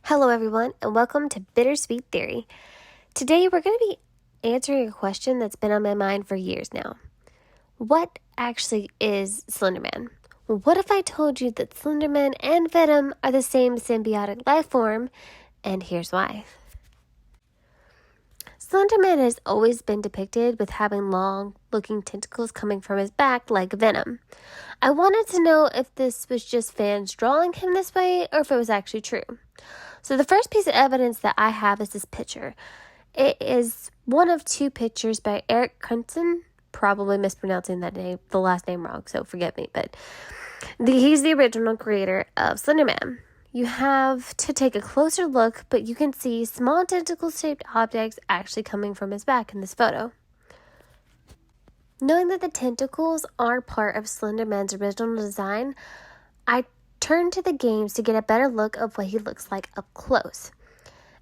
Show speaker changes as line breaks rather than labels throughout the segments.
Hello, everyone, and welcome to Bittersweet Theory. Today, we're going to be answering a question that's been on my mind for years now. What actually is Slender Man? What if I told you that Slender Man and Venom are the same symbiotic life form? And here's why. Slender Man has always been depicted with having long-looking tentacles coming from his back like Venom. I wanted to know if this was just fans drawing him this way or if it was actually true. So the first piece of evidence that I have is this picture. It is one of two pictures by Eric Kuntzen, probably mispronouncing that name, the last name wrong, so forgive me, but he's the original creator of Slender Man. You have to take a closer look, but you can see small tentacle-shaped objects actually coming from his back in this photo. Knowing that the tentacles are part of Slender Man's original design, I turned to the games to get a better look of what he looks like up close.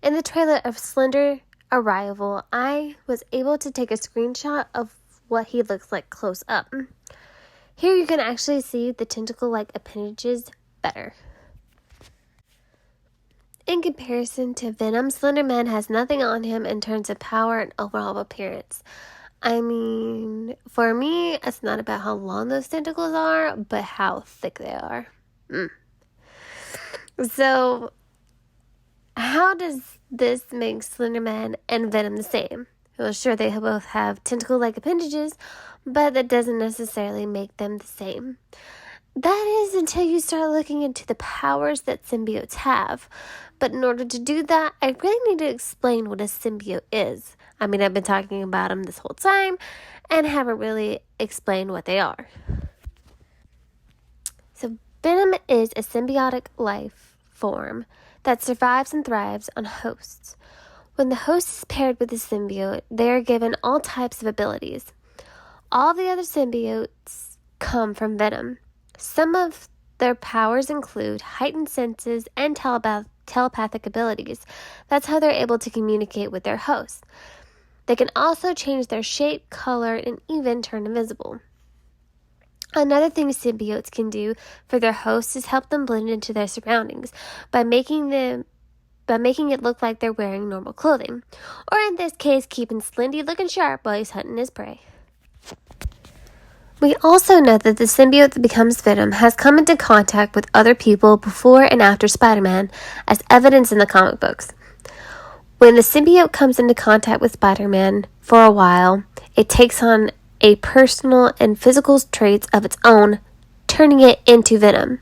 In the trailer of Slender Arrival, I was able to take a screenshot of what he looks like close up. Here you can actually see the tentacle-like appendages better. In comparison to Venom, Slender Man has nothing on him in terms of power and overall appearance. I mean, for me, it's not about how long those tentacles are, but how thick they are. So, how does this make Slender Man and Venom the same? Well, sure, they both have tentacle-like appendages, but that doesn't necessarily make them the same. That is until you start looking into the powers that symbiotes have. But in order to do that, I really need to explain what a symbiote is. I mean, I've been talking about them this whole time and haven't really explained what they are. So, Venom is a symbiotic life form that survives and thrives on hosts. When the host is paired with the symbiote, they are given all types of abilities. All the other symbiotes come from Venom. Some of their powers include heightened senses and telepathic abilities. That's how they're able to communicate with their hosts. They can also change their shape, color, and even turn invisible. Another thing symbiotes can do for their hosts is help them blend into their surroundings by making it look like they're wearing normal clothing, or in this case, keeping Slendy looking sharp while he's hunting his prey. We also know that the symbiote that becomes Venom has come into contact with other people before and after Spider-Man, as evidenced in the comic books. When the symbiote comes into contact with Spider-Man for a while, it takes on a personal and physical traits of its own, turning it into Venom.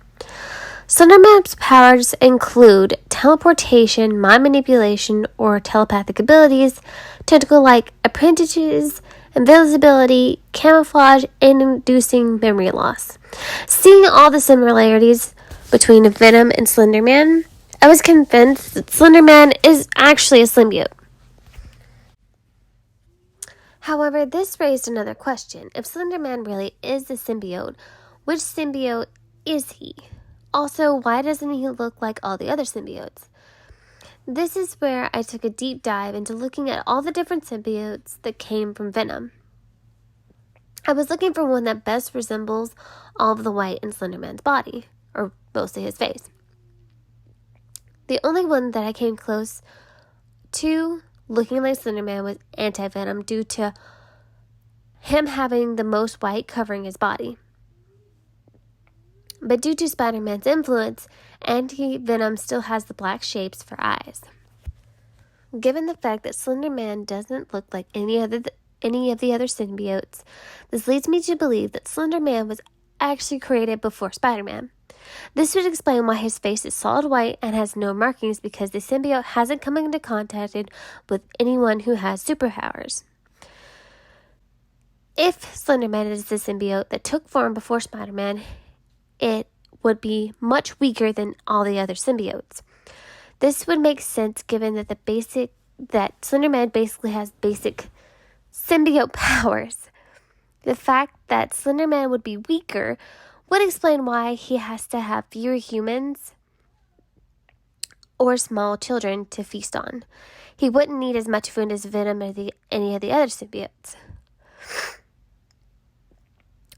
Slender Man's powers include teleportation, mind manipulation, or telepathic abilities, tentacle-like appendages, invisibility, camouflage, and inducing memory loss. Seeing all the similarities between Venom and Slender Man, I was convinced that Slender Man is actually a symbiote. However, this raised another question. If Slender Man really is a symbiote, which symbiote is he? Also, why doesn't he look like all the other symbiotes? This is where I took a deep dive into looking at all the different symbiotes that came from Venom. I was looking for one that best resembles all of the white in Slender Man's body, or mostly his face. The only one that I came close to looking like Slender Man was Anti-Venom due to him having the most white covering his body. But due to Spider-Man's influence, Anti-Venom still has the black shapes for eyes. Given the fact that Slender Man doesn't look like any of the other symbiotes, this leads me to believe that Slender Man was actually created before Spider-Man. This would explain why his face is solid white and has no markings, because the symbiote hasn't come into contact with anyone who has superpowers. If Slender Man is the symbiote that took form before Spider-Man, it would be much weaker than all the other symbiotes. This would make sense given that Slender Man basically has basic symbiote powers. The fact that Slender Man would be weaker would explain why he has to have fewer humans or small children to feast on. He wouldn't need as much food as Venom or any of the other symbiotes.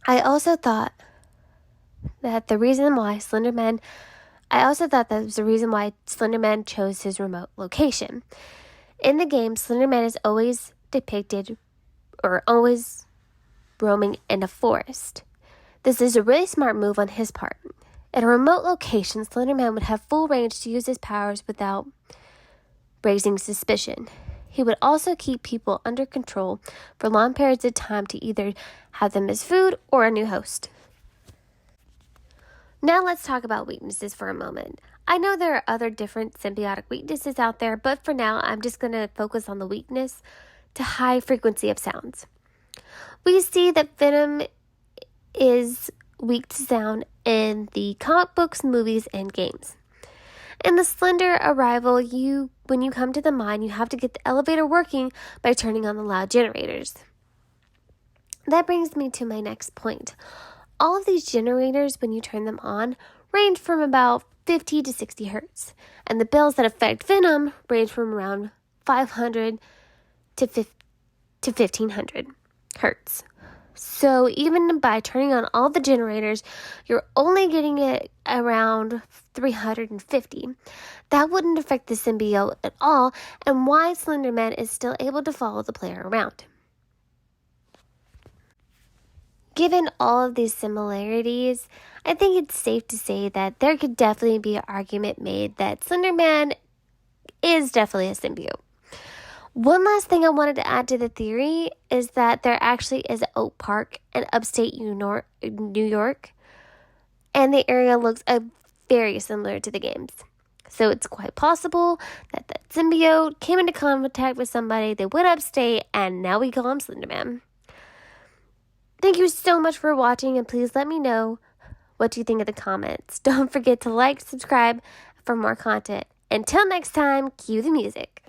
I also thought that the reason why Slender Man I also thought that was the reason why Slender Man chose his remote location. In the game, Slender Man is always depicted or always roaming in a forest. This is a really smart move on his part. At a remote location, Slender Man would have full range to use his powers without raising suspicion. He would also keep people under control for long periods of time to either have them as food or a new host. Now let's talk about weaknesses for a moment. I know there are other different symbiotic weaknesses out there, but for now I'm just going to focus on the weakness to high frequency of sounds. We see that Venom is weak to sound in the comic books, movies, and games. In the Slender arrival, when you come to the mine, you have to get the elevator working by turning on the loud generators. That brings me to my next point. All of these generators, when you turn them on, range from about 50 to 60 hertz, and the bells that affect Venom range from around 500 to 1500 hertz. So even by turning on all the generators, you're only getting it around 350. That wouldn't affect the symbiote at all, and why Slender Man is still able to follow the player around. Given all of these similarities, I think it's safe to say that there could definitely be an argument made that Slender Man is definitely a symbiote. One last thing I wanted to add to the theory is that there actually is an Oak Park in upstate New York, and the area looks very similar to the games. So it's quite possible that that symbiote came into contact with somebody, they went upstate, and now we call him Slender Man. Thank you so much for watching, and please let me know what you think in the comments. Don't forget to like, subscribe for more content. Until next time, cue the music.